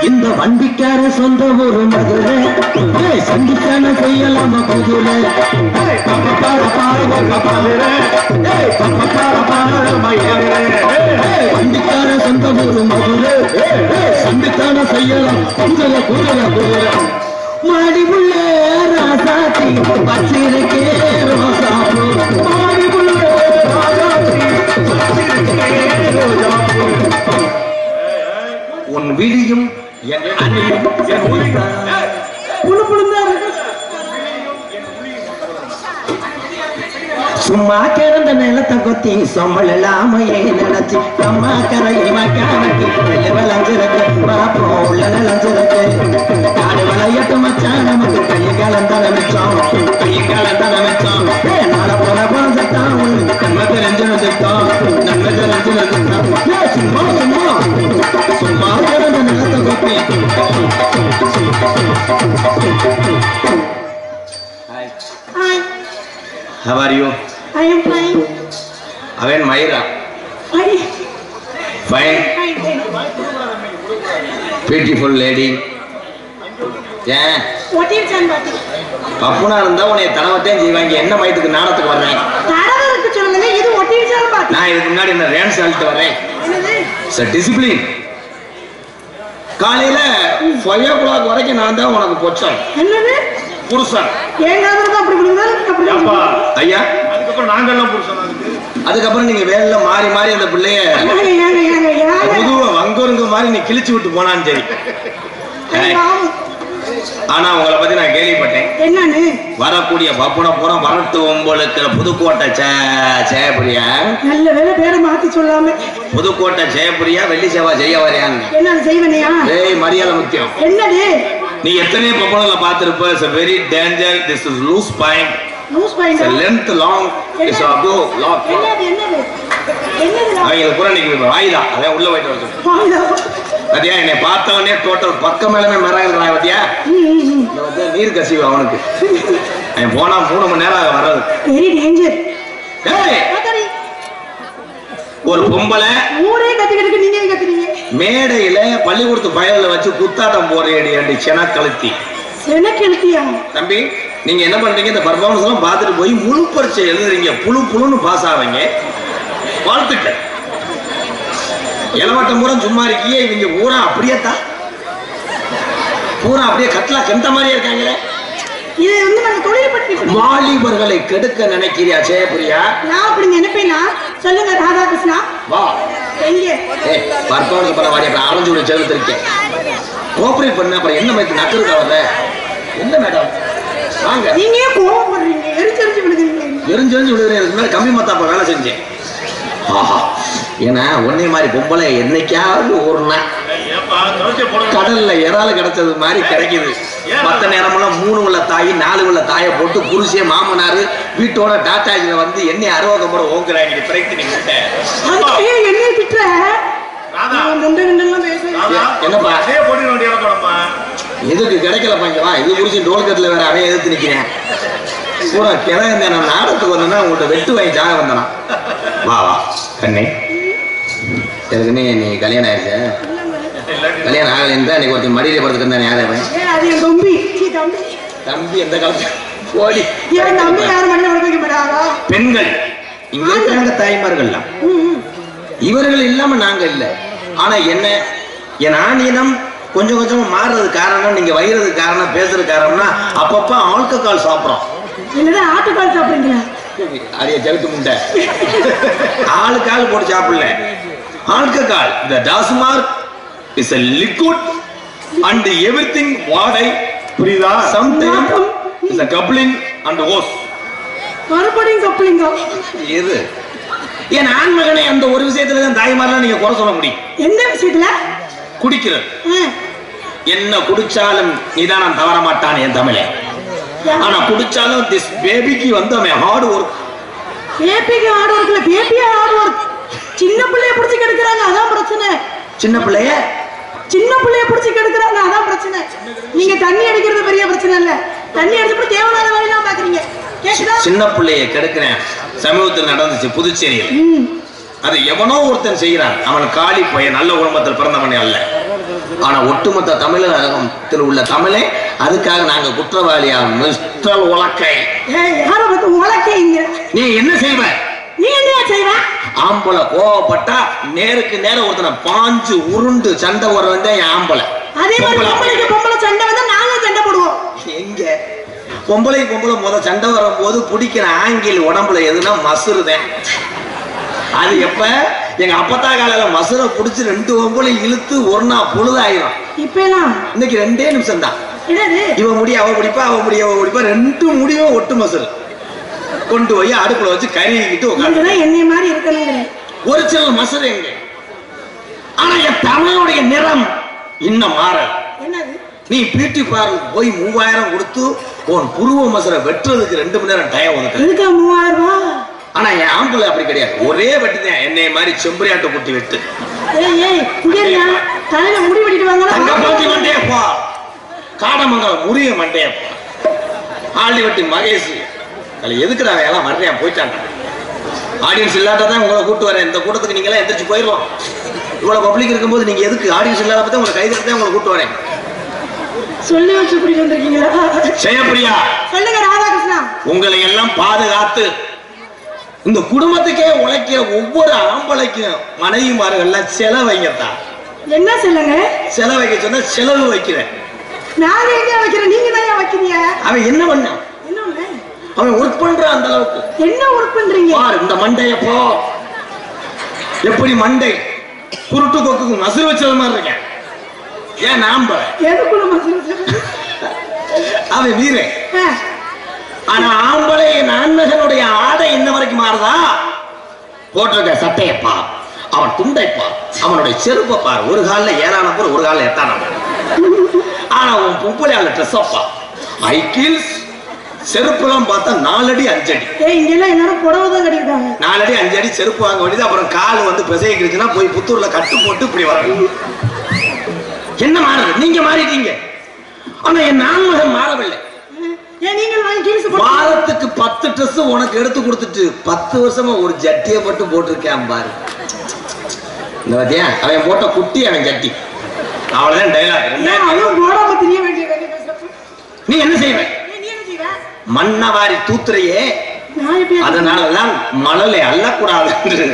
இந்த வண்டிக்கார சொந்த ஊரு மதுரை சண்டிக்கான செய்யலாம புதுரை வண்டிக்கார சொந்த ஊரு மதுரை சண்டிக்கான செய்யலாம் குதிரை குதிரை குதிரை மாடி உள்ள ராசாத்தி பச்சிருக்கே ரோசாப்பூ மாடி உள்ள ராசாத்தி ரோஜாப்பூ உன் விழியும் சும்மா கிடந்த நிலத்தை கொத்தி சொம்மலாமையே நினைச்சு அம்மா கரையை மக்கானத்தி விளைஞ்சிருக்கு பாப்போம் உள்ள நிலஞ்சிருக்கு காடு விளையாட்டு மச்சான் நமக்கு கையை காலந்தான மிச்சம் கையை காலந்தான மிச்சம் நாளை போன குழந்தைத்தான் உனக்கு நன்மை தெரிஞ்சுனதுத்தான் நன்மை தெரிஞ்சுனதுத்தான் சும்மா சும்மா சும்மா கிடந்த நிலத்தை கொத்தி How are you? I am fine. Again, Myra. Fine. Fine. Beautiful lady. Yeah. What is Janvati? பப்புனா இருந்தா உன்னை தனவத்தையும் செய்வாங்க. என்ன மயத்துக்கு நாடத்துக்கு வர்றேன்? தாராவுக்கு சொல்லுங்க இது what is Janvati? நான் இதுக்கு முன்னாடி என்ன ரேன்ஸ் ஆல்ட்டு வர்றேன். என்னது? Sir discipline. காலையில 5 o'clock வரைக்கும் நான் தான் உனக்கு பொச்சம். என்னது? புருஷன். ஏன் காதல அப்படி கொடுங்க அப்படி அப்பா. ஐயா, அதுக்கு அப்புறம் நாங்க எல்லாம் புருஷன் அதுக்கு. அதுக்கு அப்புறம் நீங்க வேலைல மாறி மாறி அந்த பிள்ளைய முதுவ வங்கோருங்க மாதிரி நீ கிழிச்சு விட்டு போனான்னு சரி. ஆனா உங்களை பத்தி நான் கேள்விப்பட்டேன். என்னன்னு? வரக்கூடிய பப்புன பூரா வரட்டு உங்களுக்கு புதுக்கோட்டை ஜெயபிரியா. நல்ல வேலை பேரை மாத்தி சொல்லாம. புதுக்கோட்டை ஜெயபிரியா வெள்ளி சேவா ஜெயவரியான்னு. என்ன செய்வனையா? ஏய் மரியாதை முக்கியம். என்னது? நீ எத்தனை பப்புனல பாத்திருப்ப. It's a very danger. This is loose point. Loose point. It's a length long. It's a go long. என்னது என்னது? என்னது? அவங்க கூட நீங்க வாய்தா அத உள்ள போயிட்டு வந்து. வாய்தா. அதே என்னை பார்த்தவனே டோட்டல் பக்கம் மேலமே மறங்கறாய் வதியா. இந்த நீர் கசிவு அவனுக்கு. அவன் போனா 3 மணி நேரம் ஆக வர்றது. Very danger. ஏய் ஒரு பொம்பளை ஊரே கத்திக்கிட்டு நீங்க கத்துறீங்க. மேடையில பள்ளிக்கூடத்து பயல்ல வச்சு குத்தாட்டம் போறேடி அடி செனக்கழுத்தி. செனக்கழுத்தியா? தம்பி நீங்க என்ன பண்றீங்க? இந்த பர்ஃபார்மன்ஸ் எல்லாம் பார்த்துட்டு போய் முழு பரீட்சை எழுதுறீங்க. புழுன்னு பாஸ் ஆவீங்க. வாழ்த்துக்கள். இளவட்டம் பூரா சும்மா இருக்கியே. இவங்க பூரா அப்படியே தான் பூரா அப்படியே கட்டலா கெந்த மாதிரியே இருக்காங்களே. இது வந்து நாங்க தொழில் பற்றி வாலிபர்களை கெடுக்க நினைக்கிறியா ஜெயபிரியா? நான் அப்படி நினைப்பேனா? சொல்லுங்க ராதாகிருஷ்ணா. வா எங்க? ஏய் பர்ஃபார்மன்ஸ் பண்ண வாடி. அப்புறம் ஆரஞ்சு விட சேர்த்து இருக்கேன். கோஆபரேட் பண்ண அப்புறம் என்ன மாதிரி நக்கருக்கா வர? என்ன மேடம் வாங்க. நீங்க ஏன் கோவம் பண்றீங்க? எரிச்சரிச்சு விடுறீங்க. எரிஞ்சு விடுறேன். கம்மி மத்தாப்ப வேலை செஞ்சேன். ஆஹா ஏன்னா ஒன்னே மாதிரி பொம்பளை என்னைக்காவது ஊர்னா கடல்ல இறால கிடைச்சது மாதிரி கிடைக்குது. மத்த நேரமெல்லாம் 3 உள்ள தாய் 4 உள்ள தாயை போட்டு புருஷே மாமனாரு வீட்டோட டாட்டாஜில வந்து என்னை அறுவகம்பட ஓங்குறாங்க. என்ன திட்டுற? என்னப்பா எதுக்கு கிடைக்கலப்பா? இங்க வா. இது புரிச்சு டோல்கட்ல வேற அவன் எதிர்த்து நிக்கிறேன். பூரா கிழங்க நான் நாடத்துக்கு வந்தேன்னா உங்கள்கிட்ட வெட்டு வாங்கி ஜாக வந்தனா. வா வா கண்ணே. ஏற்கனவே நீ கல்யாணம் ஆயிடுச்சு. கல்யாணம் ஆகலைன்னு இன்னைக்கு ஒருத்தர் மடியில படுத்துட்டு இருந்தானே யாரு அவன்? தம்பி எந்த காலத்துல போடி. பெண்கள் இங்க இருக்கிறாங்க தாய்மார்கள்லாம். இவர்கள் இல்லாம நாங்க இல்ல. ஆனா என்ன என் ஆணியனம் கொஞ்சம் கொஞ்சமா மாறுறது காரணம், நீங்க வைறது காரணம், பேசுறது காரணம்னா அப்பப்ப ஆல்கஹால் சாப்பிடுறோம். என்னதான் ஆட்டுக்கால் சாப்பிடுறீங்களா? அடைய ஜவுட்டு முண்டை ஆளுக்கால் போட்டு சாப்பிடல. Alcohol the Dasmark is a liquid and everything what I புரியுதா? sometimes is a coupling and hose. மறுபடியும் கப்ளிங்கா? எது என் ஆண்மகனை அந்த ஒரு விஷயத்துல தான் தாய்மாரெல்லாம் நீங்க குறை சொல்ல முடியும். எந்த விஷயத்துல? குடிக்கிறது. என்ன குடிச்சாலும் நீதான் நான் தவற மாட்டான் என் தமிழே. ஆனா குடிச்சாலும் திஸ் பேபிக்கு வந்து அவன் ஹார்ட் ஒர்க். பேபிக்கு ஹார்ட் ஒர்க் இல்ல, பேபியா ஹார்ட் ஒர்க். சின்ன பிள்ளைய புடிச்சு கெடுக்குறாங்க, அதான் பிரச்சனை. சின்ன பிள்ளைய புடிச்சு கெடுக்குறாங்க, அதான் பிரச்சனை. நீங்க தண்ணி அடிக்கிறது பெரிய பிரச்சனை இல்ல. தண்ணி அடிச்சப்ப தேவையில்லாத வேலையெல்லாம் பாக்குறீங்க. கேக்குதா? சின்ன பிள்ளைய கெடுக்கிறேன். சமீபத்தில் நடந்துச்சு புதுச்சேரியில். அது எவனோ ஒருத்தன் செய்கிறான். அவன் காளி போய நல்ல குடும்பத்தில் பிறந்தவனே அல்ல. ஆனா ஒட்டுமொத்த தமிழகத்தில் உள்ள தமிழே அதுக்காக நாங்க குற்றவாளியா மிஸ்டர் உலக்கை. நீ என்ன செய்வ? நீ என்ன செய்வ? ஆம்பளை கோவப்பட்டா நேருக்கு நேரம் ஒருத்தனை பாஞ்சு உருண்டு சண்டை போட வேண்டிய ஆம்பளை. அதே மாதிரி பொம்பளை சண்டை வந்தா நாங்க சண்டை போடுவோம். எங்க பொம்பளை முத சண்டை வரும்போது பிடிக்கிற ஆங்கில் உடம்புல எதுனா மசுறுதேன். அது எப்ப எங்க அப்பத்தா காலையில மசுரை புடிச்சு 2 பொம்பளை இழுத்து ஒரு நாள் பொழுதாயிரும். இப்ப எல்லாம் இன்னைக்கு 2 நிமிஷம் தான். இவன் முடி அவ பிடிப்பா, அவ முடி அவ பிடிப்பா, 2 முடியும் ஒட்டு மசுறு கொண்டு போய் அடுப்புல வச்சு கறிக்கிட்டு உட்காந்து என்னைய மாதிரி இருக்கணுங்க. ஒரு சில மசுறு எங்க. ஆனா என் தமிழுடைய நிறம் இன்னும் மாறல. நீ பியூட்டி பார்லர் போய் 3000 கொடுத்து உன் புருவ மசுரை வெட்டுறதுக்கு 2 மணி நேரம் டைம் ஒதுக்கு. 3000 ரூபாய். ஆனா என் ஆம்பளை அப்படி கிடையாது. ஒரே வெட்டுதான். என்னைய மாதிரி செம்பரியாட்டை குட்டி வெட்டு. தலையில முடி வெட்டிட்டு வாங்க. காடமங்கலம் முறிய மண்டையப்பா. ஆண்டி வெட்டி மகேஷ் அதுல எதுக்குடா எல்லாம் வர்றேன் போயிட்டாங்க. ஆடியன்ஸ் இல்லாட்டதான் உங்களை கூட்டு வரேன். இந்த கூட்டத்துக்கு நீங்க எல்லாம் எந்திரிச்சு போயிடலாம். இவ்வளவு பப்ளிக் இருக்கும்போது நீங்க எதுக்கு ஆடியன்ஸ் இல்லாத உங்களை கைது உங்களை கூட்டு வரேன். சொல்லி வச்சு இப்படி வந்திருக்கீங்களா? ஜெயப்பிரியா சொல்லுங்க. ராதாகிருஷ்ணா உங்களை எல்லாம் பாதுகாத்து இந்த குடும்பத்துக்கே உழைக்கிற ஒவ்வொரு ஆம்பளைக்கும் மனைவிமார்கள் செலவைங்கத்தான். என்ன சொல்லுங்க? செலவைக்க சொன்னா செலவு வைக்கிறேன். நான் எங்க வைக்கிறேன்? நீங்க தான் வைக்கிறீங்க. அவன் என்ன பண்ண? அவன் ஒர்க் பண்றான் அந்த அளவுக்கு. என்ன ஒர்க் பண்றீங்க? இந்த மண்டைய போ எப்படி மண்டை குருட்டு கொக்கு மசுறு வச்சது மாதிரி இருக்கேன். ஏன் நாம்ப எதுக்குள்ள மசுறு? அவன் வீரன். ஆனா ஆம்பளை நன்மகனுடைய ஆடை இன்ன வரைக்கும் மாறுதா? போட்டிருக்க சட்டையப்பா, அவன் துண்டைப்பா, அவனுடைய செருப்பப்பா. ஒரு காலில் 7 நம்பர், ஒரு காலில் 8 நம்பர். ஆனா உன் பொம்பளையால ட்ரெஸ்ஸப்பா ஐக்கில்ஸ் செருப்புலாம் பார்த்தா 4 அடி 5 அடி. இங்கெல்லாம் எல்லாரும் புடவை தான் கட்டிருக்காங்க. 4 அடி 5 அடி செருப்பு வாங்க வேண்டியது. அப்புறம் கால் வந்து பிசைக்கிடுச்சுன்னா போய் புத்தூர்ல கட்டு போட்டு இப்படி வரணும். என்ன மாறுது? நீங்க மாறிட்டீங்க. ஆனா என் நான்மகன் மாறவில்லை. வாரத்துக்கு 10 ட்ரெஸ் உனக்கு எடுத்து கொடுத்துட்டு 10 வருஷமா ஒரு ஜட்டியை மட்டும் போட்டிருக்கேன் பாரு. இந்த பாத்தியா அவன் போட்ட குட்டி அவன் ஜட்டி. அவ்வளவுதான் டைலாக். நீ என்ன செய்வ? மண்ணவாரி தூத்துறையே. அதனாலதான் மணலை அள்ளக்கூடாது என்று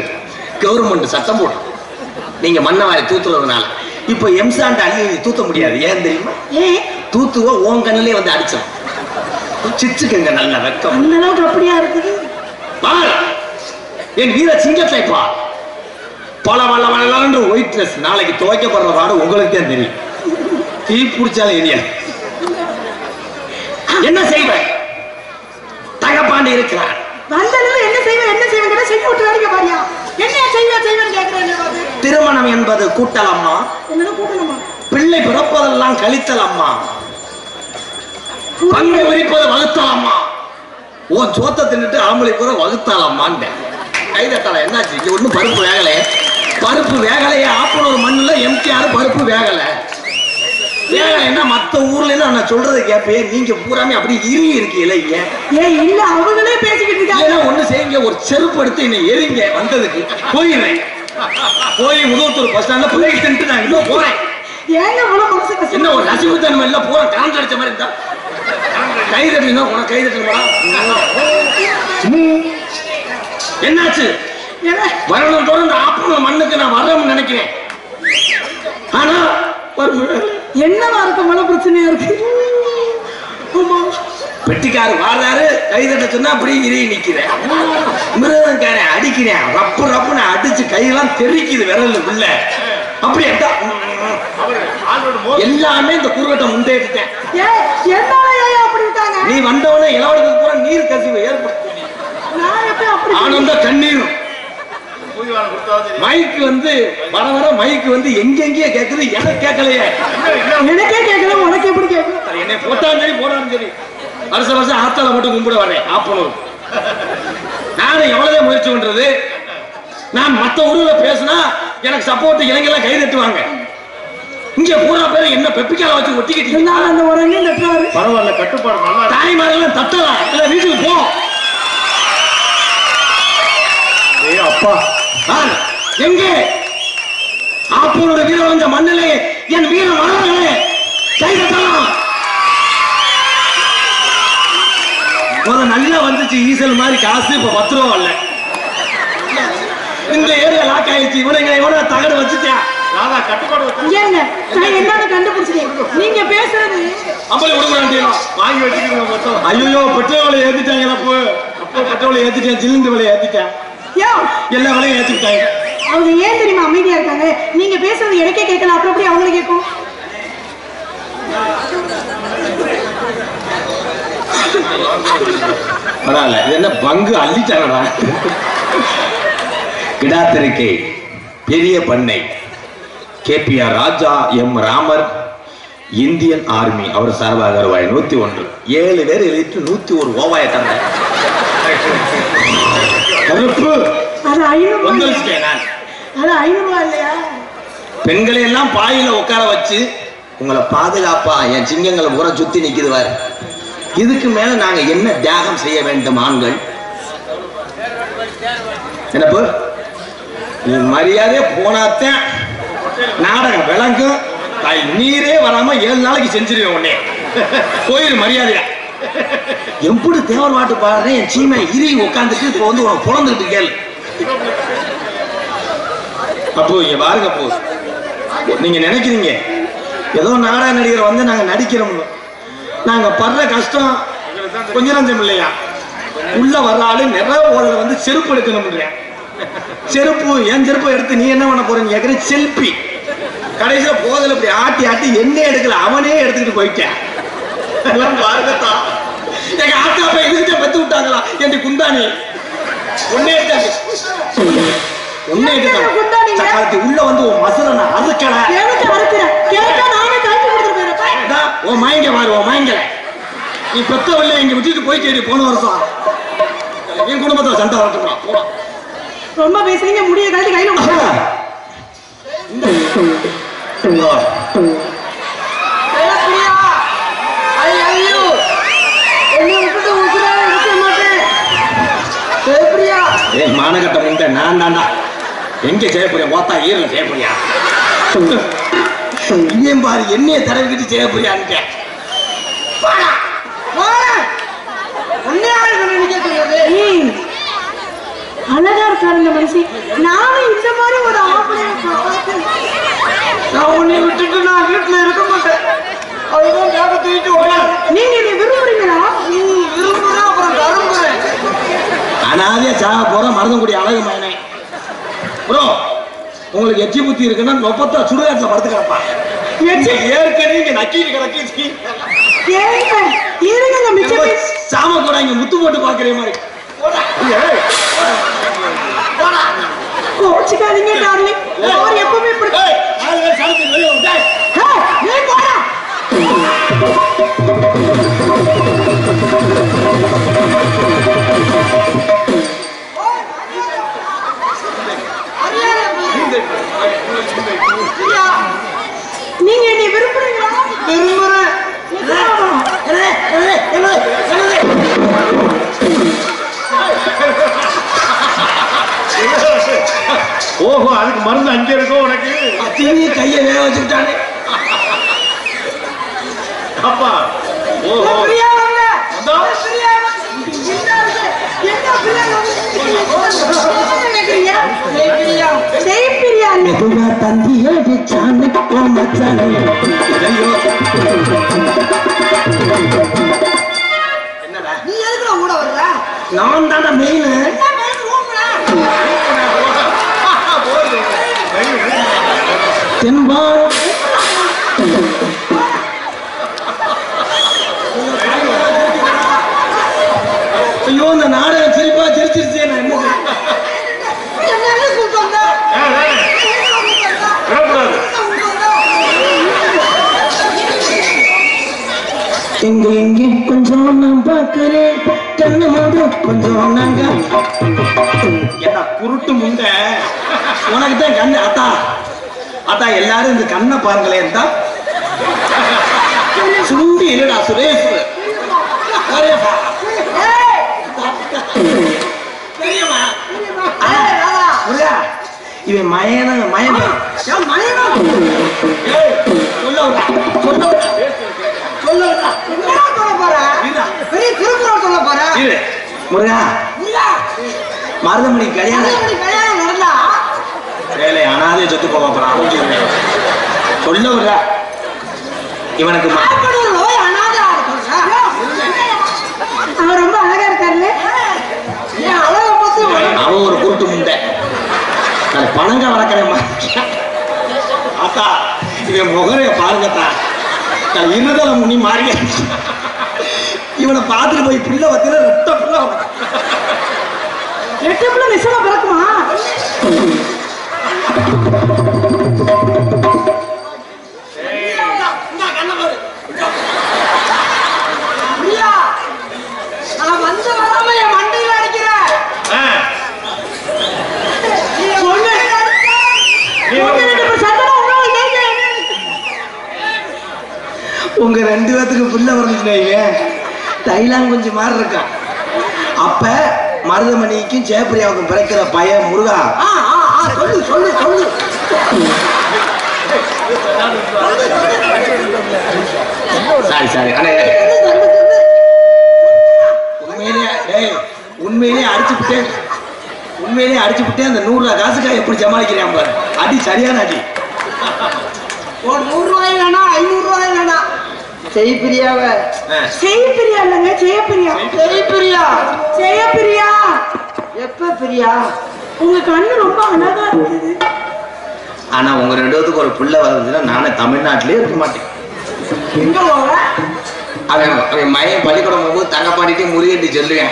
கவர்மெண்ட் சட்டம் போடும். நீங்க மண்ணவாரி தூத்துறதுனால இப்ப எம்சாண்ட் அள்ளி தூத்த முடியாது. ஏன் தெரியுமா? தூத்துவ உன் கண்ணிலே வந்து அடிச்சோம். சிச்சுக்குங்க நல்ல வெக்கம். அந்த அளவுக்கு அப்படியா இருக்குது? என் வீர சிங்கத்தை பா. பல வள வளன்ற ஒயிட் ட்ரெஸ் நாளைக்கு துவைக்கப்படுற வாடு உங்களுக்கு தான் தெரியும். தீ பிடிச்சாலும் எரியா. என்ன செய்வ? தகப்பாண்டி இருக்கிறார். என்ன செய்வேன்? என்ன செய்வேன்? செய்ய விட்டு வேடிக்கை பாரியா? என்ன செய்வேன் கேட்கிறேன். திருமணம் என்பது கூட்டல் அம்மா. பிள்ளை பிறப்பதெல்லாம் கழித்தல் அம்மா. பங்கு விரிப்பது வகுத்தாலம்மா. உன் சோத்தை தின்னுட்டு ஆம்பளை கூட வகுத்தாலம்மான்னு கைதட்டால. என்னாச்சு? இங்க ஒன்னும் பருப்பு வேகலை. பருப்பு வேகலையே. ஆப்பனூர் மண்ணுல எம்ஜிஆர் பருப்பு வேகலை. வேகலைன்னா மத்த ஊர்ல நான் சொல்றது கேப்பே. நீங்க பூராமே அப்படி இறுகி இருக்கீங்களே. ஏன் இல்ல அவங்களே பேசிக்கிட்டு இருக்காங்க. ஒண்ணு செய்யுங்க. ஒரு செருப்பு எடுத்து என்னை எரிங்க. வந்ததுக்கு போயிடுறேன். போய் உதவத்தூர் பஸ் ஸ்டாண்ட்ல போய் தின்ட்டு நான் இன்னும் போறேன். ஏங்க என்ன ஒரு ரசிகத்தன்மை இல்ல. போற கலந்து அடிச்ச மாதிரி இருந்தா கை தட்டுங்க. உனக்கு கை தட்டுமா? என்னாச்சு? வரணும் தோறும் இந்த ஆப்பனூர் மண்ணுக்கு நான் வரணும்னு நினைக்கிறேன். ஆனா என்னவா இருக்க மழை பிரச்சனையா இருக்கு. பெட்டிக்காரு வாராரு கை தட்ட சொன்னா அப்படி இறங்கி நிக்கிறேன். மிருகக்காரன் அடிக்கிறேன். ரப்பு ரப்புன்னு அடிச்சு கையெல்லாம் தெரிக்குது விரல் உள்ள. அப்படி எல்லாமே இந்த குறுவட்டை முண்டேட்டேன். நீ வந்தவனே இளவரசு பூரா நீர் கசிவு ஏற்படுத்த ஆனந்த கண்ணீர். மைக்கு வந்து வர வர மைக்கு வந்து எங்கெங்கேயே கேக்குது. எனக்கு கேட்கலையே. எனக்கே கேட்கல. உனக்கு எப்படி கேட்கல? என்னை போட்டாலும் சரி போனாலும் சரி வருஷம் ஆத்தால மட்டும் கும்பிட வரேன். ஆப்பனூர் நானும் எவ்வளவு முயற்சி பண்றது. நான் மத்த ஊர்ல பேசினா எனக்கு சப்போர்ட் இளைஞெல்லாம் கை தட்டுவாங்க. இங்க பூரா பேரு என்ன பெப்பிக்கால வச்சு ஒட்டிக்கிட்டு அந்த உடனே பரவாயில்ல. கட்டுப்பாடு நல்லா. தாய்மாரெல்லாம் தட்டலாம். இல்ல வீட்டுக்கு போ. எங்கே ஆப்பூரோட வீரம் வந்த மண்ணிலே என் வீரம் வளர்களே கைதட்டலாம். நல்லா வந்துச்சு ஈசல் மாதிரி காசு இப்ப 10 ரூபா வரல. இந்த ஏரியா லாக் ஆயிடுச்சு. இவனை தகடு வச்சுட்டேன். நீங்க பேசுறது வாங்கி வச்சுக்கிறோம். ஐயோ பெட்ரோல் ஏத்திட்டாங்க. அப்போ பெட்ரோல் ஏத்திட்டேன், சிலிண்டர் விலையை ஏத்திட்டேன், எல்லா விலையும் ஏத்திட்டாங்க. அவங்க ஏன் தெரியுமா அமைதியா இருக்காங்க? நீங்க பேசுறது எனக்கே கேட்கல, அப்புறம் எப்படி அவங்களுக்கு கேட்கும்? பரவாயில்ல, இது என்ன பங்கு அள்ளிட்டாங்கடா. கிடாத்திருக்கை பெரிய பண்ணை KPR ராஜா எம் ராமர் இந்தியன் ஆர்மி அவர் சார்பாக ரூபாய் 101. 7 பேர் எழுதிட்டு 101 ஓவாய தந்த கருப்பு. அது 500 ரூபாய் இல்லையா? பெண்களை எல்லாம் பாயில உட்கார வச்சு உங்களை பாதுகாப்பா என் சிங்கங்களை பூரா சுத்தி நிக்குதுவாரு. இதுக்கு மேல நாங்க என்ன தியாகம் செய்ய வேண்டும் ஆண்கள்? என்னப்பு நீ மரியாதையே போனாத்தான் நாடகம் விளங்கும். நீரே வராம 7 நாளைக்கு செஞ்சிருவேன் உடனே கோயில் மரியாதையா. எப்படி தேவர் வாட்டு பாடுறேன் என் சீமை இரு உட்காந்துட்டு இப்போ வந்து உனக்கு புலந்துட்டு கேளு. அப்போ இங்க பாருங்க, அப்போ நீங்க நினைக்கிறீங்க ஏதோ நாடக நடிகர் வந்து நாங்க நடிக்கிறோம். நாங்க படுற கஷ்டம் கொஞ்சம் நஞ்சம் இல்லையா? உள்ள வர்ற ஆளு நிறைய ஓடல வந்து செருப்பு எடுக்கணும். செருப்பு என் செருப்பை எடுத்து நீ என்ன பண்ண போறேன்னு கேட்கிற செல்பி. கடைசியில போதல இப்படி ஆட்டி ஆட்டி என்ன எடுக்கல அவனே எடுத்துக்கிட்டு போயிட்டேன். எங்க ஆத்தா அப்ப எதுக்கிட்ட பெத்து விட்டாங்களா என் குண்டானி ஒன்னே உள்ள வந்து மசுர அறுக்கல உன் மயங்க பாரு. உன் மயங்கல நீ பெத்தவல்ல இங்க விட்டுட்டு போயிட்டே போன வருஷம் என் குடும்பத்துல சண்டை வளர்த்துக்கலாம். ரொம்ப பேசுறீங்க, முடிய கழட்டி கையில மானகட்ட முண்டை நான் தாண்டா. எங்க ஜெயப்பிரியா ஓத்தா ஈரல் ஜெயப்பிரியா இன்னும் பாரு என்னைய தடவிக்கிட்டு ஜெயப்பிரியான்னு அழகா இருக்காரு இந்த மனுஷி. நானும் இந்த மாதிரி ஒரு ஆம்பளை நான் உன்னை விட்டுட்டு நான் வீட்டுல இருக்க மாட்டேன். அதுதான் கேட்க தூக்கிட்டு ஓடாது. நீங்க என்ன விரும்புறீங்களா? விரும்புறேன், அப்புறம் தரும்புறேன். அனாதே சாக போற மருதங்குடி அழகு மயனே ப்ரோ. உங்களுக்கு எச்சி புத்தி இருக்குன்னா 30 சுடுகாட்டுல படுத்து கிடப்பா. ஏற்கனவே இங்க நக்கீடு கிடக்கு. சாம கூட இங்க முத்து போட்டு பாக்குற மாதிரி. கோச்சிக்காதீங்க டார்லிங், அவர் எப்பவுமே நீங்க என்னை விரும்புறீங்களா? விரும்புறேன். ஓஹோ, அதுக்கு மருந்து அங்கே இருக்கும் உனக்கு. தீனிய கையை வேக வச்சுக்கிட்டானே அப்பா. ஓஹோ, நான் தாண்டா மெயின். தென்பா ஐயோ இந்த நாடகம் சிரிப்பா சிரிச்சிருச்சே. நான் என்ன எங்க எங்க கொஞ்சம் நான் பார்க்கிறேன் கண்ணு மூடு கொஞ்சம் நாங்க என்ன குருட்டு முண்ட உனக்கு தான் கண்ணு. அத்தா அத்தா எல்லாரும் இந்த கண்ணை பாருங்களேன் தான் சுண்டி இல்லடா சுரேஷ். தெரியுமா இவன் மயன மயன் மயனா சொல்ல சொல்ல சொல்ல என்ன சொல்ல போற பெரிய திருக்குறள் சொல்ல போற முருகா மருதமணி கல்யாணம் நடந்தா வேலை அனாதே சொத்து போக போறான் சொல்ல விடுற இவனுக்கு நோய் அனாதை அவர் ரொம்ப அழகா இருக்காருல்ல அழகை பார்த்து அவன் ஒரு குருட்டு முண்டை நான் பணங்க வளர்க்கிறேன் அத்தா இவன் முகரைய பாருங்கத்தா நான் இருதல முனி மாறிய இவனை பார்த்துட்டு போய் பிள்ளை வத்தில ரெட்ட பிள்ளை ரெட்ட பிள்ளை நிச்சயமா பிறக்குமா நான் வந்து வராம என் மண்டையில அடிக்கிறேன் உங்க 2 பேத்துக்கு பிள்ளை வந்துச்சுங்க தைலாங் கொஞ்சம் மாறி இருக்கான் அப்ப மருதமணிக்கும் ஜெயப்பிரியாவுக்கும் பிறக்கிற பையன் முருகா சொல்லு சொல்லு சொல்லு சாரி சாரி அண்ணே உண்மையிலேயே அடிச்சு விட்டேன் அந்த 100 ரூபாய் காசுக்காக எப்படி சமாளிக்கிறேன் பாரு அடி சரியான அடி ஒரு 100 ரூபாய் வேணா 500 ரூபாய் வேணா செய்பிரியாவ செய்பிரியா இல்லங்க ஜெயப்பிரியா ஜெயப்பிரியா எப்ப பிரியா உங்க கண்ணு ரொம்ப அழகா இருக்குது ஆனா உங்க 2 பேத்துக்கு ஒரு பிள்ளை வருதுன்னா நானே தமிழ்நாட்டிலே இருக்க மாட்டேன் எங்க போவ அவன் மயம் பள்ளிக்கூடம் போகும்போது தங்க பாடிட்டு முறியட்டி சொல்லுவேன்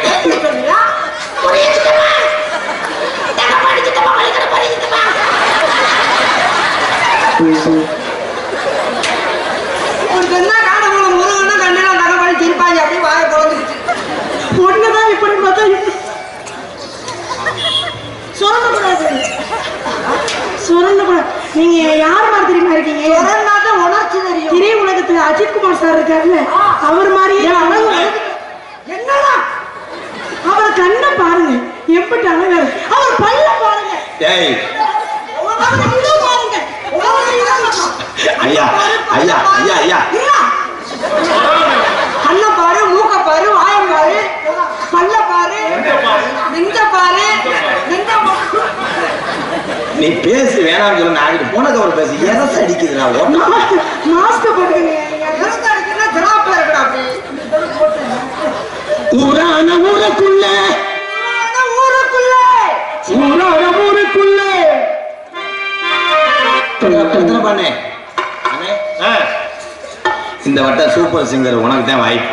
பொண்ணுதான் இப்படி பார்த்தா சொல்லக்கூடாது. நீங்க யார் மாதிரி தெரியுமா இருக்கீங்க? உணர்ச்சி தெரியும். திரை உலகத்துல அஜித்குமார் சார் இருக்காருல்ல அவர் மாதிரியே என்னடா அவர் கண்ணை பாருங்க எப்படி அழகா அவர் பல்ல பாருங்க பாருங்க ஐயா ஐயா ஐயா ஐயா கண்ணை பாரு மூக்க பாரு வாயம் பாரு பல்ல பாரு நெஞ்ச பாரு நீ பேசு வேணாம்னு சொல்லு நான் போனது ஒரு பேசு எரச அடிக்குதுடா மாஸ்க் போட்டுக்கங்க எரச அடிக்குதுன்னா திராப்ப இருக்குடா அப்படி ஊரான ஊருக்குள்ள பண்ணே இந்த வட்ட சூப்பர் சிங்கர் உனக்கு தான் வாய்ப்பு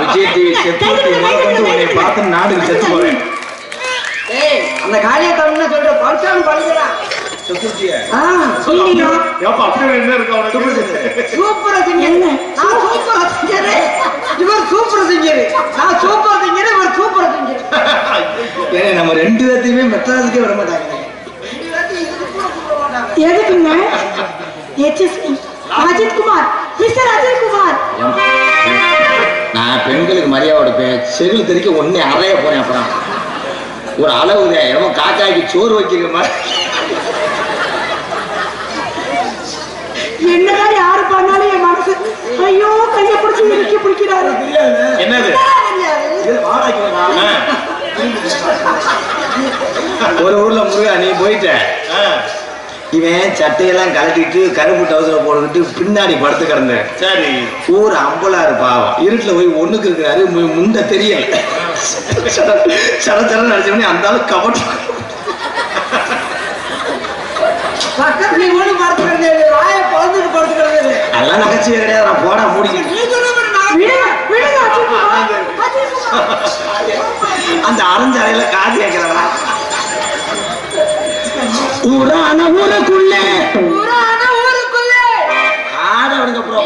விஜய் டிவி செத்து உன்னை பார்த்து நாடு செத்து போறேன் அந்த காரியத்தை சொல்ற பரிசான் பண்ணிக்கிறா சூப்பர் சிங்கர் இவர் சூப்பர் சிங்கர் நான் சூப்பர் சிங்கர் இவர் சூப்பர் சிங்கர் ஏன்னா நம்ம 2 பேர்த்தையுமே மெட்ராஸுக்கே விட மாட்டாங்க எதுக்குங்க அஜித் குமார் மிஸ்டர் அஜித் குமார் நான் பெண்களுக்கு மரியாதை செகுல் தெரிக்க ஒன்னே அறைய போறேன் அப்புறம் ஒரு அளவுதான் ஏதோ காக்காய்க்கு சோறு வைக்கிற மாதிரி என்னதான் யாரு பண்ணாலும் என் மனசு ஐயோ கைய பிடிச்சி இறுக்கி பிடிக்கிறாரு என்னது ஒரு ஊர்ல முருகா நீ போயிட்ட இவன் சட்டையெல்லாம் கலட்டிட்டு கருப்பு டவுசரை போட்டுக்கிட்டு பின்னாடி படுத்து கிடந்தேன் சரி ஊர் அம்பலாரு பாவம் இருட்டுல போய் ஒண்ணுக்கு இருக்கிறாரு முண்ட தெரியல சடச்சட நடிச்சவனே அந்த ஆளு கபட்டு அதெல்லாம் நகைச்சுவை கிடையாது நான் போடா மூடிக்கிட்டு அந்த அரைஞ்ச அறையில காது கேட்கிறா ஊரான ஊருக்குள்ள ஆட விடுங்க ப்ரோ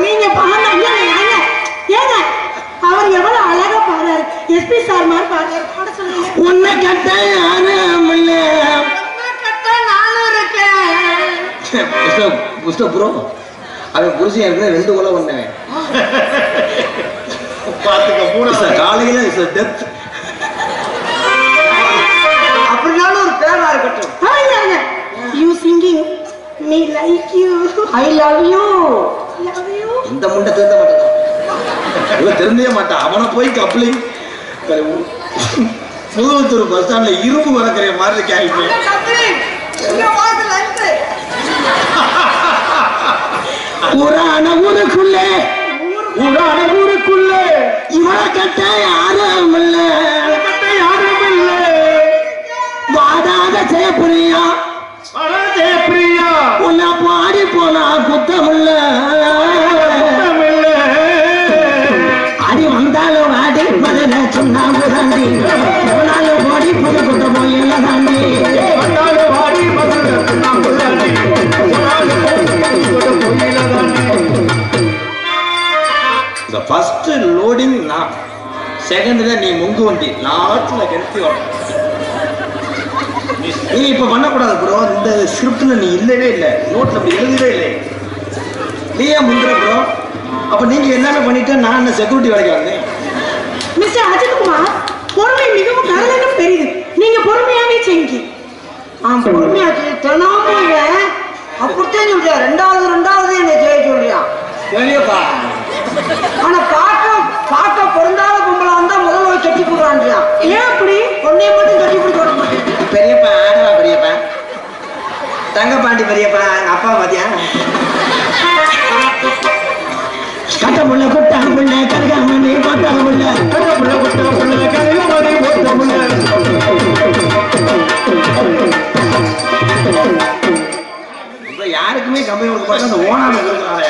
நீங்க ஏங்க அவர் எவ்வளவு அழகா பாடுறாரு எஸ்பி சார் மாதிரி பாடுறாரு பாட சொல்லுங்க உன்னை கட்ட யாரும் இல்ல நானும் இருக்கேன் புஸ்தக ப்ரோ அவன் புருஷன் இருக்கிற 2 கொலை பண்ணவன் பாத்துக்க காலையில டெத் அப்படின்னாலும் ஒரு பேர me like you. I love you. Love you. இந்த முண்டை திருந்த மாட்டான். இவன் திருந்தவே மாட்டான். அவனை போய் கப்ளிங் புதுவத்தூர் பஸ் ஸ்டாண்ட்ல இரும்பு வளர்க்குற மாதிரி கேள்வி. ஊரான ஊருக்குள்ளே இவளை கட்ட யாரும் இல்ல, வாடாத ஜெயப்பிரியா உன்னை பாடி போனா குத்தமில்ல, அடி வந்தாலும் வாடி பதில சொன்னாங்க தாண்டி, போனாலும் பாடி புது குத்த போயில தாண்டி, வந்தாலும் வாடி பதில சொன்னாங்க தாண்டி, இந்த ஃபர்ஸ்ட் லோடிங் நான், செகண்ட்ல நீ முங்கு வண்டி, லாஸ்ட்ல கெடுத்து வர. நீ இப்ப பண்ணக்கூடாது ப்ரோ, இந்த ஸ்கிரிப்ட்ல நீ இல்லவே இல்லை, நோட்ல அப்படி எழுதவே இல்லை, நீயே முந்துற ப்ரோ. அப்ப நீங்க என்னென்ன பண்ணிட்டு நான் என்ன செக்யூரிட்டி வேலைக்கு வந்தேன். மிஸ்டர் அஜித்குமார், பொறுமை மிகவும் கடலுக்கும் பெரியது. நீங்க பொறுமையாவே செய்யுங்க. பொறுமையா தினமும் அப்படித்தான் சொல்றியா, ரெண்டாவது என்னை செய்ய சொல்றியா. பெரியப்பா ஆனா பார்க்க பொருந்தாத பொம்பளை வந்தா முதல்ல போய் கட்டி போடுறான்றியா. ஏன் அப்படி? பொண்ணைய மட்டும் கட்டி பிடிக்க விட மாட்டேன். பெரியப்பா ஆடுவா, பெரியப்பா தங்கப்பாண்டி பெரியப்பா அப்பா பாத்தியா, கட்ட முள்ள குட்ட முள்ள கருகாமணி போட்ட முள்ள, கட்ட முள்ள குட்ட முள்ள கருகாமணி போட்ட முள்ள. இப்ப யாருக்குமே கம்பெனி கொடுக்க மாட்டேன், அந்த ஓனான கொடுக்குறாங்க.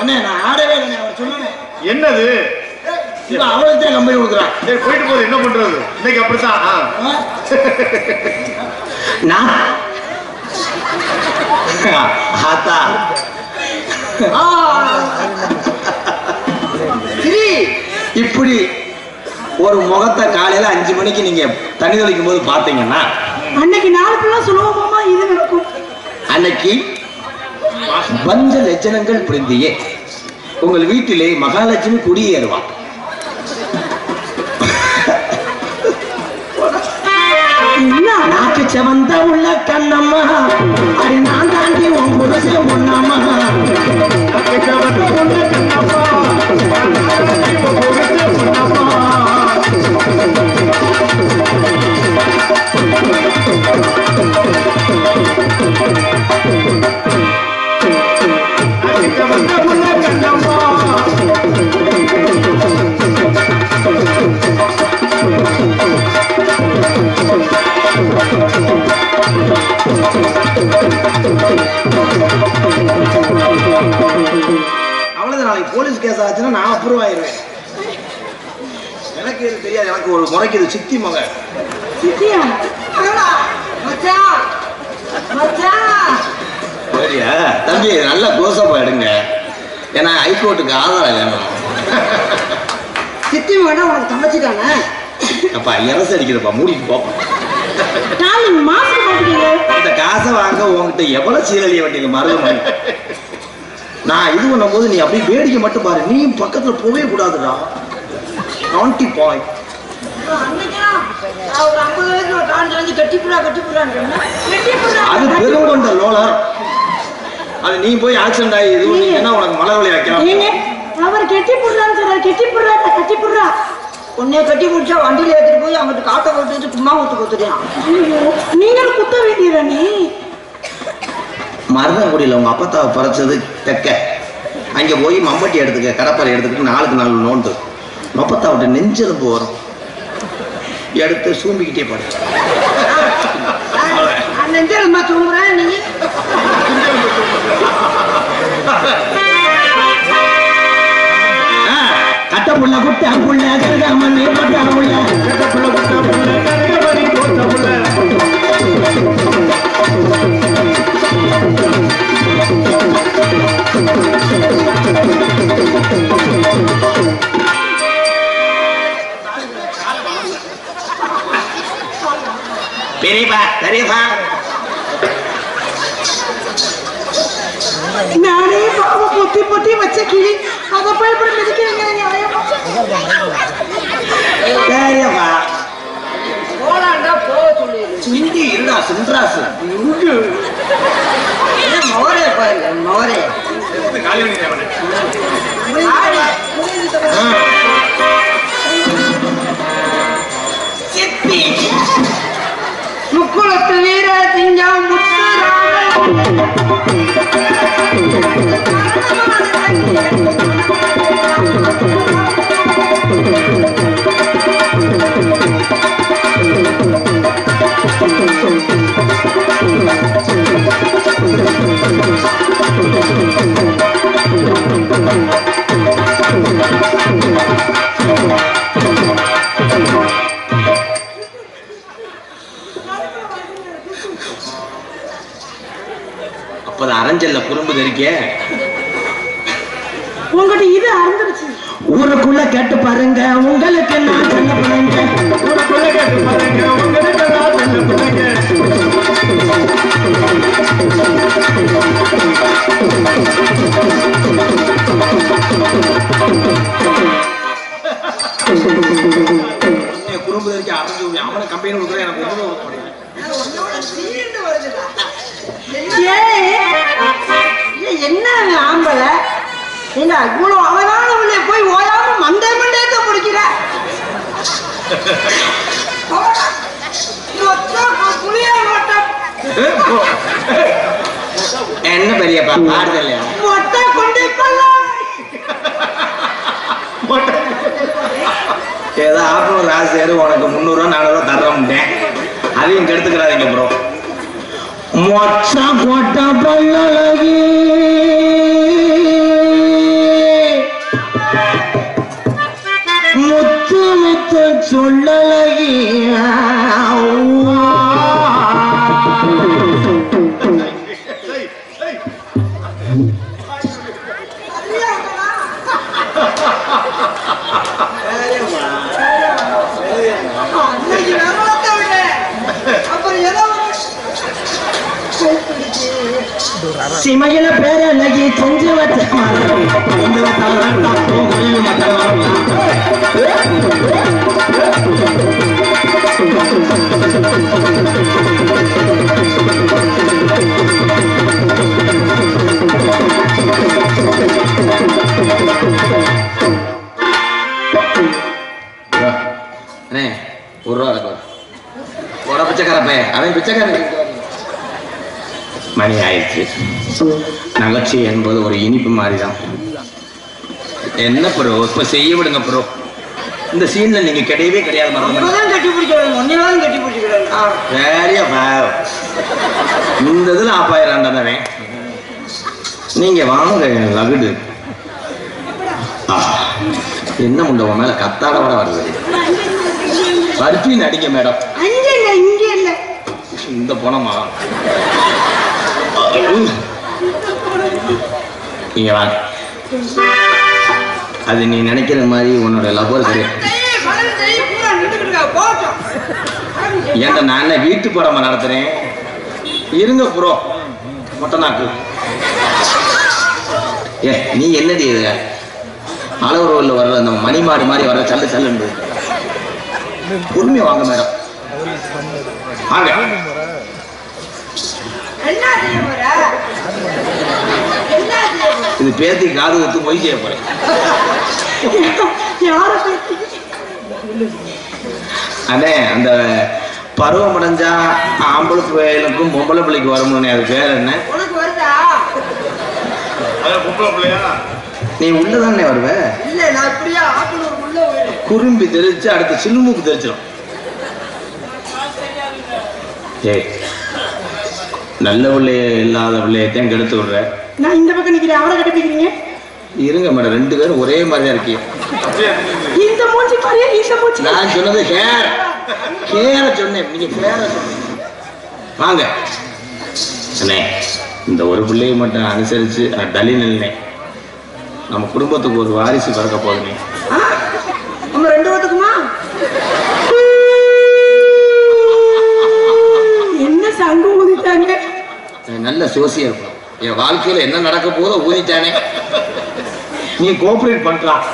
அண்ணே நான் ஆடவே இல்லை, அவர் சொன்னேன். என்னது அவளுக்கு தான் கம்பெனி கொடுக்குறான். போயிட்டு போகுது, என்ன பண்றது, இன்னைக்கு அப்படித்தான். நான் ஆத்தா இப்படி ஒரு முகத்தை காலையில 5 மணிக்கு நீங்க தண்ணி தெளிக்கும் போது பாத்தீங்கன்னா அன்னைக்கு நாளுக்குள்ள சுலபமா இது நடக்கும். அன்னைக்கு பஞ்ச லட்சணங்கள் புரிந்தியே உங்கள் வீட்டிலே மகாலட்சுமி குடியேறுவான். நாக்கு செவந்த உள்ள கண்ணம்மா, அடி நான் தாண்டி உன் புருஷ ஒண்ணாமா, நாக்கு செவந்த உள்ள கண்ணம்மா, அவ்வளவு நாளைக்கு போலீஸ் கேஸ் ஆச்சுன்னா நான் அப்ரூவ் ஆயிருவேன். எனக்கு இது தெரியாது, எனக்கு ஒரு முறைக்கு இது சித்தி மகன். சித்தியா? சரியா தம்பி, நல்ல க்ளோஸ்அப் எடுங்க, ஏன்னா ஹைகோர்ட்டுக்கு ஆதாரம் வேணும். சித்தி வேணா உனக்கு தங்கச்சிட்டானே. அப்பா இறசு அடிக்கிறப்பா, மூடிட்டு போப்பா. நாளைக்கு மாசம் போட்டுக்கீங்க. இந்த காசை வாங்க உங்ககிட்ட எவ்வளவு சீரழிய வேண்டியது மருதமணி. நான் இது பண்ணும் போது நீ அப்படியே வேடிக்கை மட்டும் பாரு, நீ பக்கத்துல போவே கூடாதுடா. 90 பாயிண்ட். ஒரு 50 வயசுல காஞ்சி கட்டிப்புறான்னு அது பெருங்கொண்ட லோலர். அது நீ போய் ஆக்சிடென்ட் ஆகி இது பண்ணீங்கன்னா உனக்கு மலை வலி வைக்கலாம். அவர் கெட்டி போடுறான்னு சொல்றாரு, கெட்டி போடுறா. உன்னைய கட்டி பிடிச்சா வண்டியில ஏற்றிட்டு போய் அவங்ககிட்ட காட்டை போட்டு வச்சு கும்மா ஊத்து கொடுத்துட்டான். நீங்களும் குத்த வேண்டியதா? நீ மருதங்குடியில் உங்க அப்பத்தாவை பறிச்சது தெக்க, அங்க போய் மம்பட்டி எடுத்துக்க, கடப்பாறை எடுத்துக்கிட்டு 4 நோண்டு மப்பத்தாவிட்ட நெஞ்செலும்பு வரும், எடுத்து சூம்பிக்கிட்டே பாடு. நெஞ்செலும்பா தூங்குறேன் நீ. கட்ட புள்ள குட்ட புள்ள கருகாமணி போட்ட புள்ள, கட்ட புள்ள குட்ட புள்ள கருகாமணி போட்ட புள்ள. பெரியப்பா நானே பாவ பொத்தி வச்ச கிளி, அதை போய் இப்படி மிதிக்கிறீங்க. பெரியப்பா போலாண்டா போக சொல்லி இங்கே இருடா சின்ராசு மோரே பாருங்க மோரே காலி பண்ணி முக்குளத்து வீர சிங்கம் அப்பதான் அரஞ்சல்ல குறும்பு தெரிக்க உங்ககிட்ட இது அறந்துருச்சு. ஊருக்குள்ள கேட்டு பாருங்க உங்களுக்கு நான் சொல்ல பாருங்க ஊருக்குள்ள கேட்டு பாருங்க உங்களுக்கு நான் சொல்ல பாருங்க குறும்பு தெரிக்க அரஞ்சு அவனை கம்பெனி கொடுக்குறேன் எனக்கு ஒண்ணுமே கொடுக்க மாட்டேங்குது. என்ன ஆம்பள என்ன இவ்வளவு அழகான உள்ளே போய் ஓயாம மண்டே மண்டேத்த முடிக்கிற புளியா மொட்டை என்ன பெரியப்பா பாடுதல் இல்லையா மொட்டை கொண்டு ஏதோ ஆப்பூர் ராசியாரு உனக்கு 300 400 தர்றோம்ட்டேன் அதையும் கெடுத்துக்கிறாதீங்க ப்ரோ மொச்சா கோட்டை பல்லழகி முத்து முத்து சொல்லழகி சிமையில பேரழகி செஞ்சு வச்ச ஒரு ரூபா இருக்கும் ஒரு பிச்சைக்கார பையன் அவன் பிச்சைக்காரன் மணி ஆயிடுச்சு நகைச்சி என்பது ஒரு இனிப்பு மாதிரிதான் என்ன ப்ரோ இப்ப செய்ய விடுங்க ப்ரோ இந்த சீன்ல நீங்க கிடையவே கிடையாது ஒன்னதான் கட்டி பிடிக்கிறாங்க ஒன்னதான் கட்டி பிடிக்கிறாங்க சரியா இந்த இதுல ஆப்பாயிரம் நீங்க வாங்க லகுடு என்ன முண்ட உன் மேல கத்தாட வர வருது பருப்பி நடிங்க மேடம் இங்க இல்ல இந்த போனமா நீங்க வாங்க அது நீ நினைக்கிற மாதிரி உன்னோட லவ்வர் கிடையாது ஏன்டா நான் வீட்டு படமா நடத்துறேன் இருங்க ப்ரோ மொட்டை நாக்கு ஏ நீ என்னடி இது அளவுல வர்ற அந்த மணி மாடு மாதிரி வர்ற சல்லு சல்லுண்டு பொறுமையா வாங்க மேடம் வாங்க இது பேத்தி காது வச்சு போய் செய்ய போறேன் அண்ணே அந்த பருவம் அடைஞ்சா ஆம்பளை பிள்ளைகளுக்கும் பொம்பளை பிள்ளைக்கு வரணும்னு அது பேர் என்ன நீ உள்ளதானே வருவ குறும்பி தெரிச்சு அடுத்து சில்லுமூக்கு தெரிச்சிடும் ஏய் நல்ல பிள்ளைய இல்லாத பிள்ளையத்தையும் கெடுத்து விடுற நான் இந்த பக்கம் நிக்கிறேன் அவரை கட்டிப்பிக்கிறீங்க இருங்க மேடம் 2 பேரும் ஒரே மாதிரி தான் இருக்கீங்க இந்த மூஞ்சி பாரியா இந்த மூஞ்சி நான் சொன்னது கேர சொன்னேன் நீங்க பேர சொன்னீங்க வாங்க அண்ணே இந்த ஒரு பிள்ளையை மட்டும் அனுசரிச்சு டலி நில்லை நம்ம குடும்பத்துக்கு ஒரு வாரிசு பிறக்க போதுமே நம்ம 2 பேத்துக்குமா என்ன சங்கு ஊதிட்டாங்க நல்ல சோசியா இருக்கும் என் வாழ்க்கையில என்ன நடக்க போதோ ஊதிட்டானே நீ கோஆபரேட் பண்றான்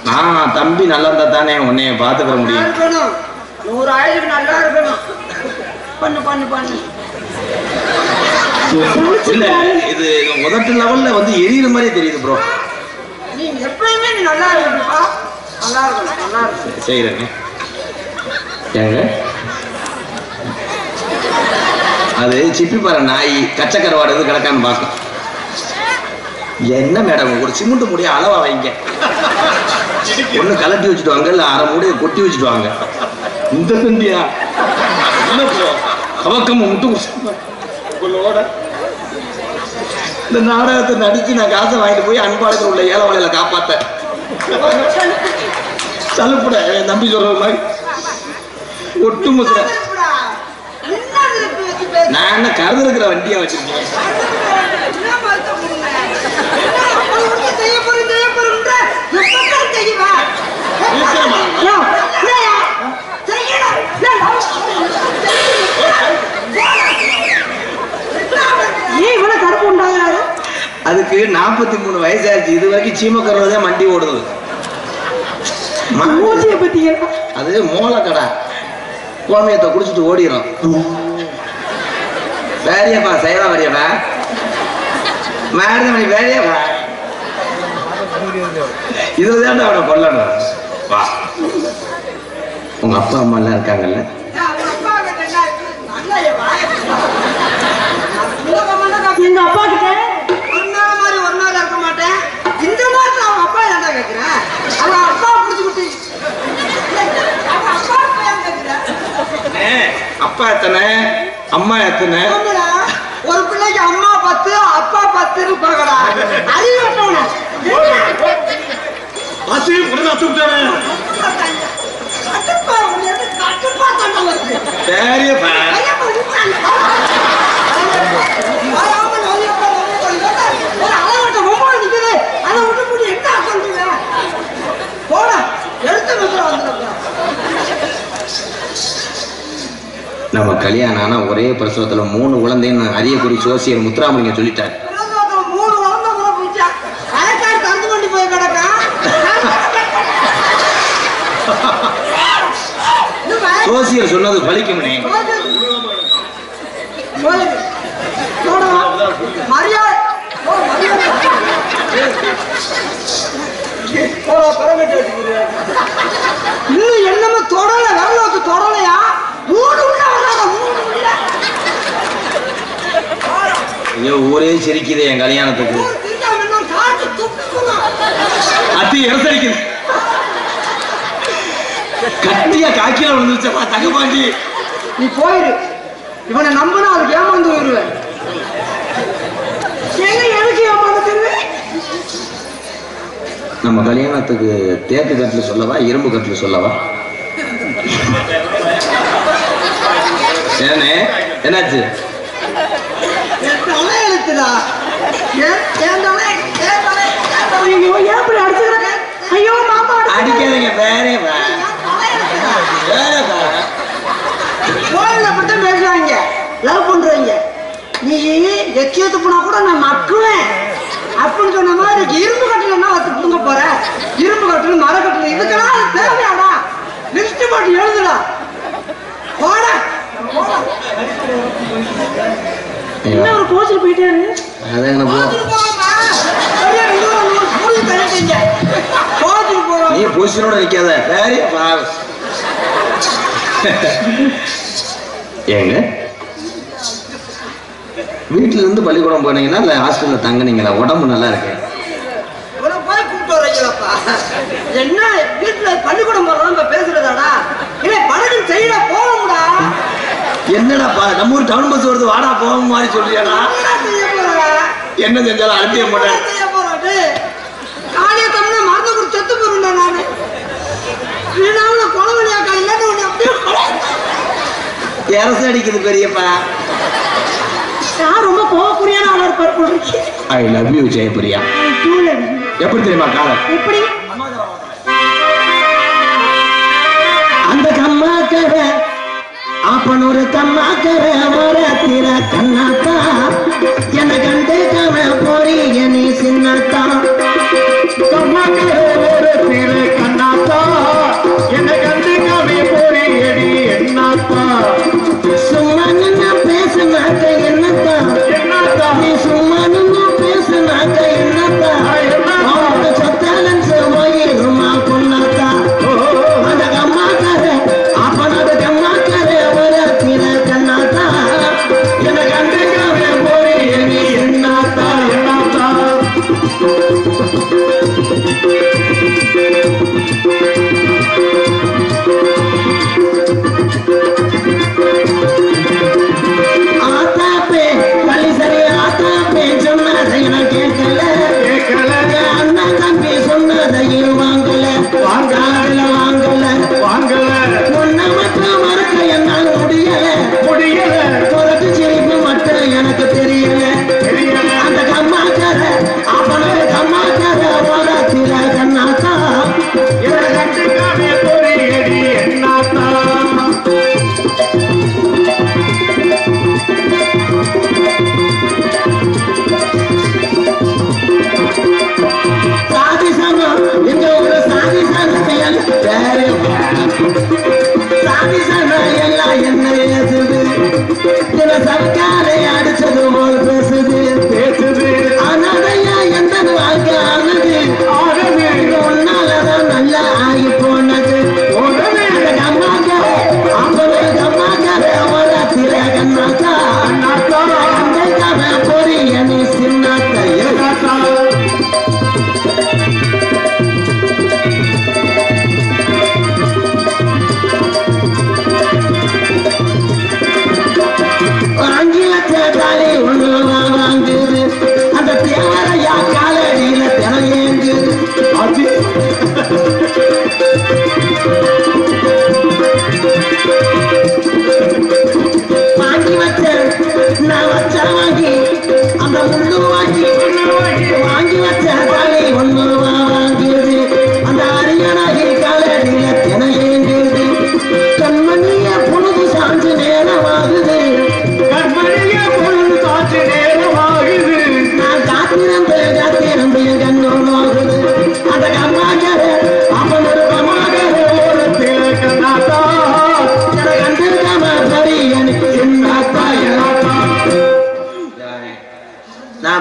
நான் தம்பி நல்லா இருந்தா தானே உன்னைய பாத்துக்க முடியும் 100 ஆயிரம் நல்லா இருக்கணும். பண்ணு பண்ணு பண்ணு. இல்ல இது முதட்டு லெவல்ல வந்து எரியுற மாதிரி தெரியுது ப்ரோ. நீ எப்பயுமே நீ நல்லா இருக்கணும்ப்பா. நல்லா இருக்கணும் நல்லா இருக்கணும். செய்யறேங்க. ஏங்க அது சிப்பி பாரு நாய் கச்சக்கரவாடு எது கிடக்கான்னு பார்க்கும். என்ன மேடம் ஒரு சிமெண்ட் முடிய அளவா வைங்க. ஒண்ணு கலட்டி வச்சுட்டு வாங்க இல்ல அரை மூடைய கொட்டி வச்சுட்டு வாங்க. இந்த தண்டியா என்ன ப்ரோ கவக்கம் முட்டு உங்களோட இந்த நாடகத்தை நடிச்சு நான் காசை வாங்கிட்டு போய் அன்பாளத்தில் உள்ள ஏழவளையில காப்பாத்த சலுப்புட நம்பி சொல்ற மாதிரி ஒட்டு முசுற நான் என்ன கருது இருக்கிற வண்டியா வச்சிருக்கேன். அதுக்கு 43 வயசாச்சு. இது வரைக்கும் சீமக்கருவதே மண்டி ஓடுது. அது மூலக்கடா கோமியத்தை குடிச்சிட்டு ஓடிடும். வேறியப்பா செய்வா வரியப்பா மேரமணி வேறியப்பா இதுதான் அவனை கொல்லணும். வா உங்க அப்பா அம்மா எல்லாம் இருக்காங்கல்ல? எங்க அப்பா கிட்ட ஒரு நாள் இருக்க மாட்டேன். இந்த மாதிரி அவங்க அப்பா ஏன்டா கேட்கிறேன்? அவங்க அப்பா புடிச்சுக்கிட்டு அப்பா எத்தனை அம்மா எத்தனை? ஒரு பிள்ளைக்கு அம்மா 10 அப்பா 10 இருப்பாங்கடா. அறிவு நம்ம கல்யாணம் ஆனா ஒரே பிரசவத்துல 3 குழந்தைன்னு அரியக்குடி சோசியர் முத்துராமலிங்க சொல்லிட்டாரு. 3 குழந்தை போயிச்சா அரைக்காடு தந்து கொண்டு போய் கிடக்கா. சோசியர் சொன்னது பலிக்கும்னே. மரியாதை இன்னும் என்னமோ தொடல வரலாற்று தொடலையா? 3 உள்ள வர்றாங்க 3 உள்ள. ஐயோ ஊரே சிரிக்குது என் கல்யாணத்துக்கு. அத்தி எரசடிக்குது. கட்டியா காக்கில விழுந்துச்சப்பா தங்கப்பாண்டி. நீ போயிரு. இவனை நம்பினா அதுக்கு ஏமாந்து வருவேன். எனக்கு ஏமாந்து நம்ம கல்யாணத்துக்கு தேக்கு கட்டில சொல்லவா இரும்பு கட்டில சொல்லவா? ஏனே என்னாச்சு? ஐயோ மாமா அடிக்காதீங்க வேறே பேசுறாங்க லவ் பண்றீங்க. நீ எச்சியத்து போனா கூட நான் மக்குவேன் அப்படின்னு சொன்ன மாதிரி இரும்பு கட்டில என்ன வச்சு புடுங்க போற? இரும்பு கட்டில மரக்கட்டில இதுக்கெல்லாம் அது தேவையாடா? லிஸ்ட் போட்டு எழுதுடா போட. என்ன ஒரு கோச்சில் போயிட்டாரு. நீ பொசிஷனோட நிக்காத ஏங்க வீட்டுல இருந்து பள்ளிக்கூடம் போனீங்கன்னா இல்ல ஹாஸ்டல்ல தங்கினீங்களா? உடம்பு நல்லா இருக்கு. போய் கூப்பிட்டு வரீங்களப்பா. என்ன வீட்டுல பள்ளிக்கூடம் போறதா பேசுறதாடா? இல்ல படகு செய்யல போகும்டா. என்னடாப்பா நம்ம ஊர் டவுன் பஸ் வருது வாடா போகும் மாதிரி சொல்றியாடா? என்ன செஞ்சாலும் அழுத்திய மாட்டேன். காலிய தமிழ் மருந்து கொடுத்து செத்து போறேன்டா நானு. வீணாவுல கொலவழியாக்கா இல்லன்னு ஒண்ணு அப்படியே அரசு அடிக்குது பெரியப்பா. நான் ரொம்ப கோவக்குரியான ஆளா இருப்பார் போல இருக்கு. I love you Jayapriya. எப்படி தெரியுமா காலம்? எப்படி அந்த கம்மாக்கர அப்பனொரு கம்மாக்கர ஓரத்திர கண்ணாத்தா என கண்டு கவ போறிய நீ சின்னத்தா. கம்மாக்கர ஓரத்திர கண்ணாத்தா என கண்டு கவ போறியடி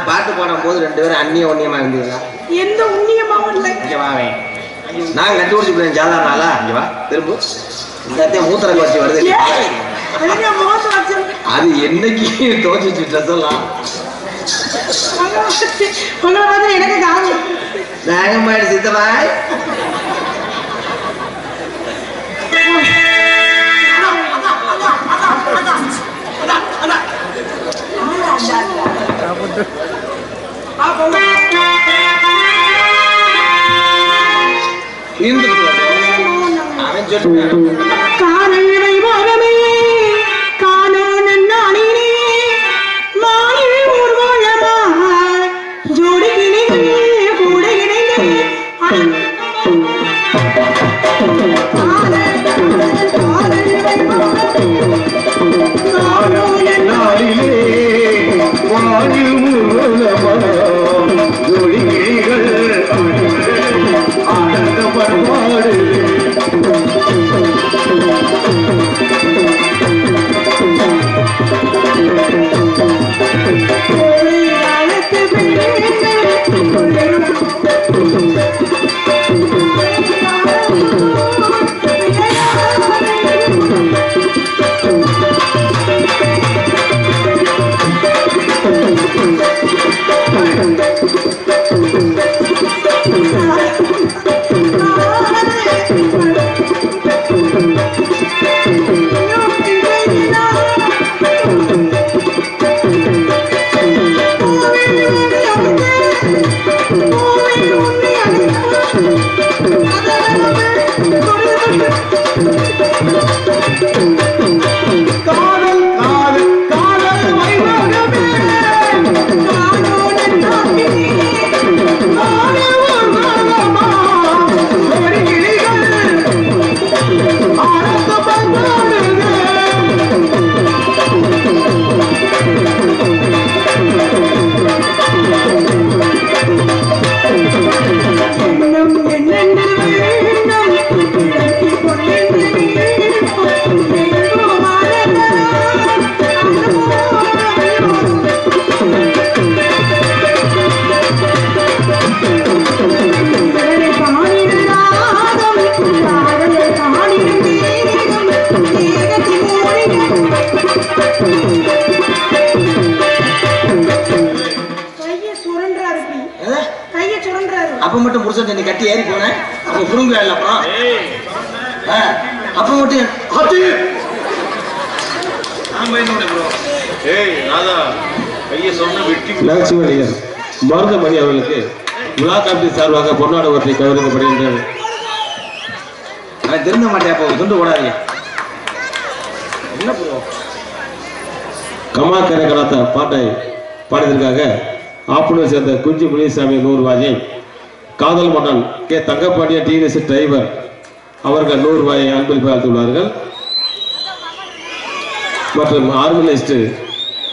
பாட்டு பாடும் போது 2 பேரும் அந்நிய ஒன்னியமா இருந்தீங்களா? எந்த உண்ணியமாவும் இல்லை. இங்க வாவே. நான் கட்டி குடிச்சு போறேன் சாதாரணாலா? இங்க வா திரும்ப. இந்த மூத்திர காட்சி வருது. அது என்னைக்கு தோச்சிச்சு ட்ரெஸ் எல்லாம் உங்களை மாதிரி எனக்கு காரணம் நாகமாயிடு சித்தவாய். காரணை மகமே காணானே மாலை ஊர்வலமா ஜோடி இணைந்து கூட இணைந்து அப்ப மட்டும் புருஷன் நீ கட்டி ஏறி போனேன் அப்ப புடுங்க இல்ல அப்புறம் அப்ப மட்டும் நகைச்சுவையர் மருதமணி அவர்களுக்கு விழா கமிட்டி சார்பாக பொன்னாடு ஒற்றை கௌரவிக்கப்படுகின்றது. நான் திருந்த மாட்டேன். அப்போ துண்டு போடாதீங்க. என்ன கமாக்கரை கலாத்த பாட்டை பாடியதற்காக ஆப்பனூரை சேர்ந்த குஞ்சு முனிசாமி 100 ரூபாயை, காதல் மன்னன் கே தங்கப்பாண்டிய டிஎன்எஸ் டிரைவர் அவர்கள் 100 ரூபாயை அன்பில் பார்த்துள்ளார்கள். மற்றும் ஆர்கனைஸ்ட்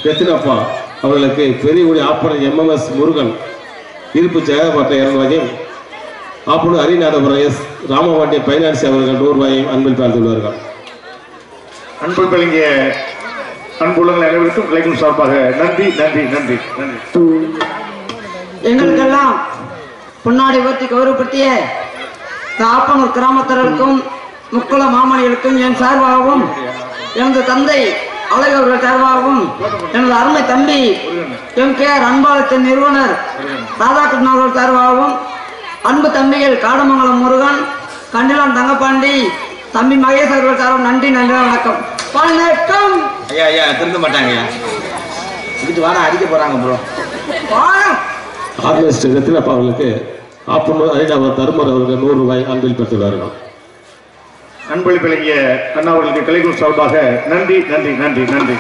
ரத்தினப்பா அவர்களுக்கு பெரியகுடி ஆப்பனர் எம்எம்எஸ் முருகன் இருப்பு ஜெயபாட்டை 200 ரூபாயும், ஆப்பனூர் ஹரிநாதபுரம் எஸ் ராமபாண்டிய பைனான்சி அவர்கள் 100 ரூபாயும் அன்பில் பார்த்துள்ளார்கள். அன்பு வழங்கிய அன்புள்ளங்கள் அனைவருக்கும் கலைக்கும் சார்பாக நன்றி நன்றி நன்றி நன்றி. எங்களுக்கெல்லாம் பொன்னாடி உயர்த்தி கௌரவப்படுத்திய ஆப்பனூர் கிராமத்தர்களுக்கும் முக்குள மாமணிகளுக்கும் என் சார்பாகவும், எனது தந்தை அழகு அவர்கள் சார்பாகவும், எனது அருமை தம்பி MKR அன்பாலத்தின் நிறுவனர் ராதாகிருஷ்ணன் அவர்கள் சார்பாகவும், அன்பு தம்பிகள் காடமங்கலம் முருகன், கண்டிலான் தங்கப்பாண்டி, தம்பி மகேஷ் அவர்கள் சார்பாக நன்றி நன்றி வணக்கம். வணக்கம். ஐயா ஐயா திருந்த மாட்டாங்க. இதுக்கு வாடா அடிக்க போறாங்க ப்ரோ. ஆர்கனைஸ்ட் ரத்தினப்பா அவர்களுக்கு ஆப்பனூர் ஹரிநாதபுரம் தருமர் அவர்கள் 100 ரூபாய் அன்பில் பெற்றுள்ளார்கள். அன்பளிப்பு வழங்கிய அண்ணா அவர்களுக்கு கலைக்குழு சார்பாக நன்றி நன்றி நன்றி நன்றி.